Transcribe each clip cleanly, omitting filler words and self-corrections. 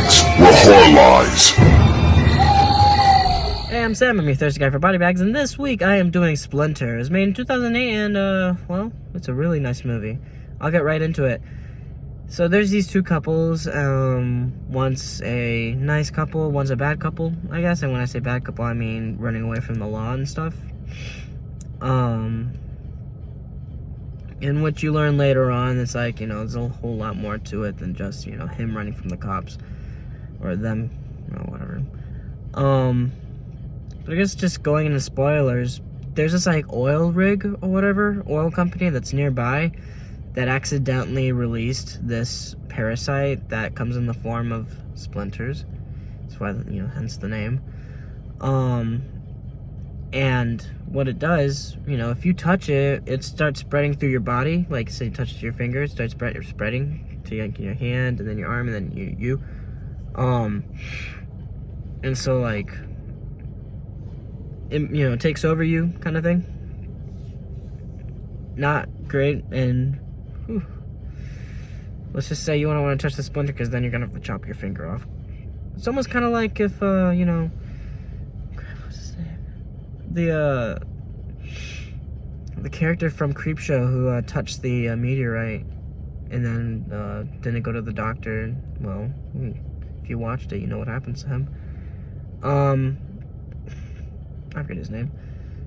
BodyBags, where horror lies. Hey, I'm Sam, I'm your thirsty guy for BodyBags, and this week I am doing Splinter. It was made in 2008, and, well, it's a really nice movie. I'll get right into it. So there's these two couples, one's a nice couple, one's a bad couple, I guess, and when I say bad couple, I mean running away from the law and stuff. In which you learn later on, it's like, you know, there's a whole lot more to it than just, you know, him running from the cops, or them, you know, whatever. But I guess just going into spoilers, there's this, like, oil rig or whatever, oil company that's nearby that accidentally released this parasite that comes in the form of splinters. That's why, you know, hence the name. And what it does, you know, if you touch it, it starts spreading through your body. Like, say you touch it to your finger, it starts spreading to like, your hand, and then your arm, and then you. And so, like, it, you know, takes over you, kind of thing. Not great, and whew, let's just say you don't want to touch the splinter, because then you're gonna have to chop your finger off. It's almost kind of like if, you know, what's his name? The character from Creepshow who touched the meteorite and then didn't go to the doctor. Well, if you watched it, you know what happens to him. I forget his name.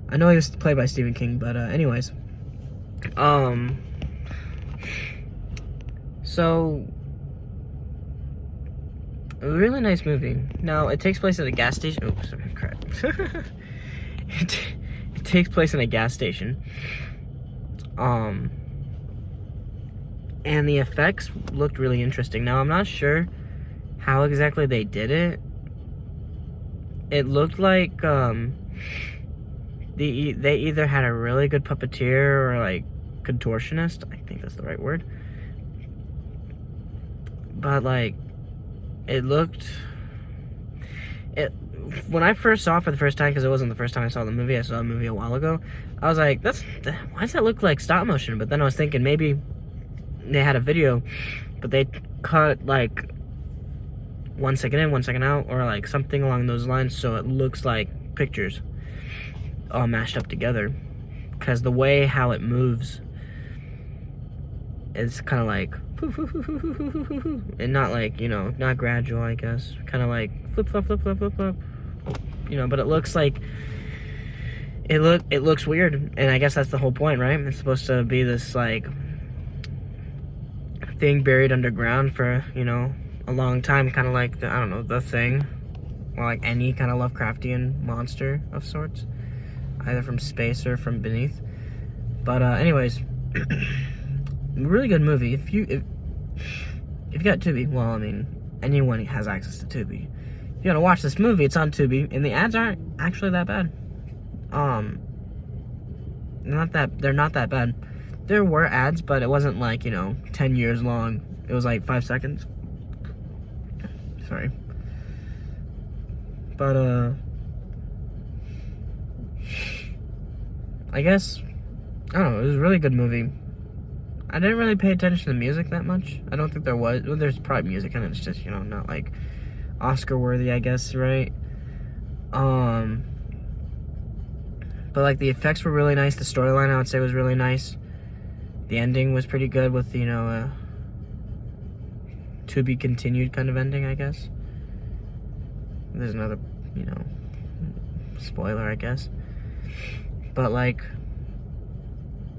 I know he was played by Stephen King, but anyways. So, a really nice movie. Now, it takes place at a gas station. Oh, sorry, crap. It takes place in a gas station. And the effects looked really interesting. Now, I'm not sure how exactly they did it. It looked like, they either had a really good puppeteer or, like, contortionist. I think that's the right word. But, like, when I first saw it for the first time, because it wasn't the first time I saw the movie, I saw the movie a while ago, I was like, why does that look like stop motion? But then I was thinking maybe they had a video, but they cut, like, 1 second in, 1 second out, or, like, something along those lines, so it looks like pictures all mashed up together. Because the way how it moves is kind of like, and not like, you know, not gradual, I guess. Kind of like flip, flop, flip, flop, flip, flop. You know, but it looks like, it looks weird, and I guess that's the whole point, right? It's supposed to be this, like, thing buried underground for, you know, a long time, kind of like, I don't know, The Thing, or like any kind of Lovecraftian monster of sorts, either from space or from beneath. But anyways, really good movie. If you got Tubi, well, I mean, anyone has access to Tubi. If you want to watch this movie, it's on Tubi, and the ads aren't actually that bad. They're not that bad. There were ads, but it wasn't like, you know, 10 years long. It was like 5 seconds. Sorry. But, I guess, I don't know, it was a really good movie. I didn't really pay attention to the music that much. I don't think there was. Well, there's probably music, and it's just, you know, not like Oscar-worthy, I guess, right? But, like, the effects were really nice. The storyline, I would say, was really nice. The ending was pretty good with, you know, to be continued kind of ending, I guess. There's another, you know, spoiler, I guess. But, like,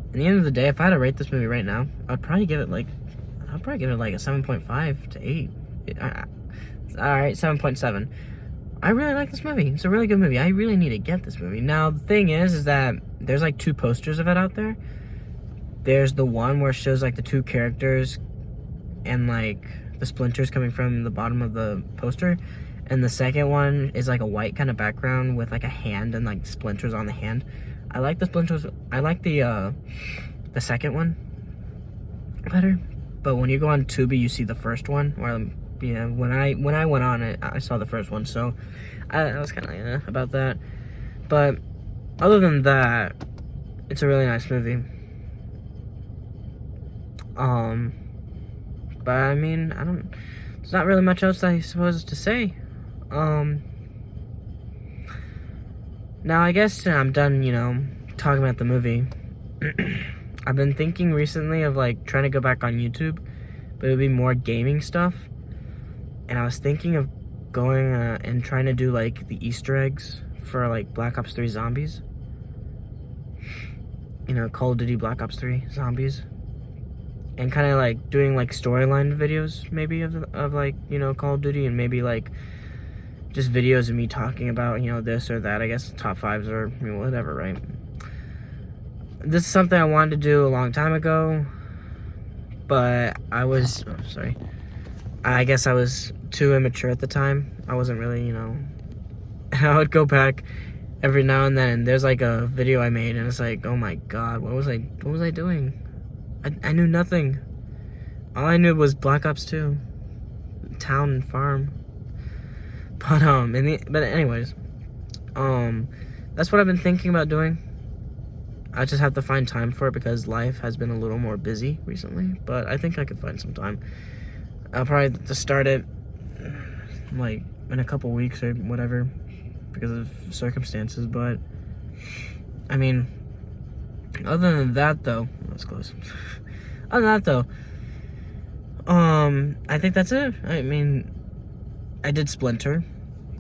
at the end of the day, if I had to rate this movie right now, I'd probably give it like a 7.5 to 8. Alright, 7.7. I really like this movie. It's a really good movie. I really need to get this movie. Now, the thing is that there's like 2 posters of it out there. There's the one where it shows like the 2 characters and like the splinters coming from the bottom of the poster. And the second one is like a white kind of background with like a hand and like splinters on the hand. I like the splinters. I like the second one better. But when you go on Tubi, you see the first one. Where, you know, when I went on it, I saw the first one. So I was kind of about that. But other than that, it's a really nice movie. But I mean, there's not really much else I suppose to say. Now I guess I'm done, you know, talking about the movie. I've been thinking recently of like trying to go back on YouTube, but it would be more gaming stuff. And I was thinking of going and trying to do like the Easter eggs for like Black Ops 3 Zombies. You know, Call of Duty Black Ops 3 Zombies. And kind of like doing like storyline videos maybe of like, you know, Call of Duty, and maybe like just videos of me talking about, you know, this or that. I guess top 5s or, you know, whatever, right? This is something I wanted to do a long time ago, but I was, I guess I was too immature at the time. I wasn't really, you know, I would go back every now and then, and there's like a video I made, and it's like, oh my god, what was I doing? I knew nothing. All I knew was Black Ops 2, town and farm. But anyways, that's what I've been thinking about doing. I just have to find time for it because life has been a little more busy recently, but I think I could find some time. I'll probably just start it like in a couple weeks or whatever because of circumstances, but I mean, other than that though, that's close. Other than that though, I think that's it. I mean, I did Splinter.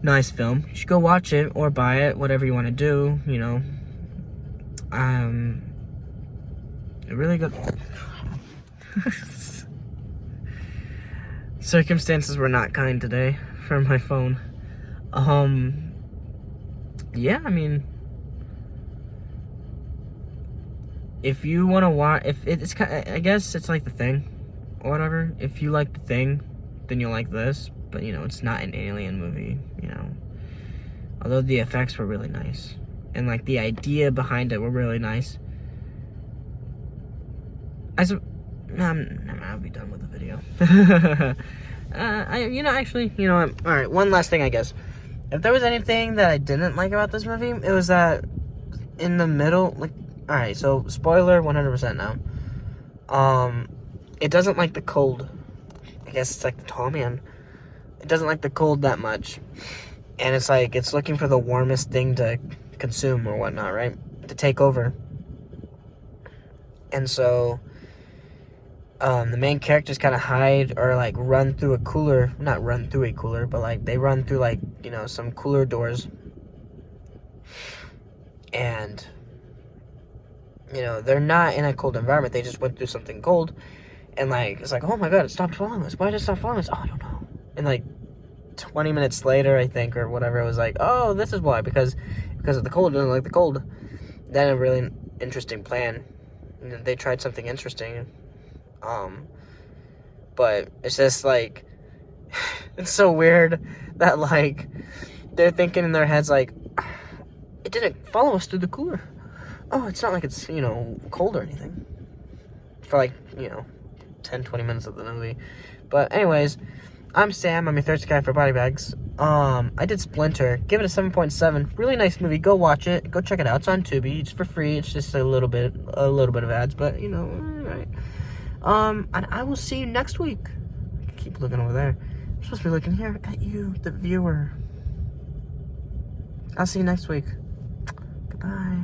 Nice film. You should go watch it or buy it, whatever you want to do, you know. Really good. Circumstances were not kind today for my phone. Yeah, I mean, if you want to watch, if it's kind of, I guess it's like The Thing or whatever. If you like The Thing, then you'll like this. But, you know, it's not an alien movie, you know. Although the effects were really nice. And, like, the idea behind it were really nice. I'll be done with the video. Alright, one last thing, I guess. If there was anything that I didn't like about this movie, it was that in the middle, like, alright, so, spoiler 100% now. It doesn't like the cold. I guess it's like the tall man. It doesn't like the cold that much. And it's like, it's looking for the warmest thing to consume or whatnot, right? To take over. And so, the main characters kind of hide or, like, run through a cooler. Not run through a cooler, but, like, they run through, like, you know, some cooler doors. And, you know, they're not in a cold environment. They just went through something cold. And, like, it's like, oh my god, it stopped following us. Why did it stop following us? Oh, I don't know. And, like, 20 minutes later, I think, or whatever, it was like, oh, this is why, because of the cold, doesn't like the cold. Then a really interesting plan. And they tried something interesting. But it's just, like, it's so weird that, like, they're thinking in their heads, like, it didn't follow us through the cooler. Oh, it's not like it's, you know, cold or anything. For, like, you know, 10, 20 minutes of the movie. But anyways, I'm Sam. I'm your thirsty guy for BodyBags. I did Splinter. Give it a 7.7. Really nice movie. Go watch it. Go check it out. It's on Toby. It's for free. It's just a little bit of ads, but you know, alright. And I will see you next week. Keep looking over there. I'm supposed to be looking here at you, the viewer. I'll see you next week. Goodbye.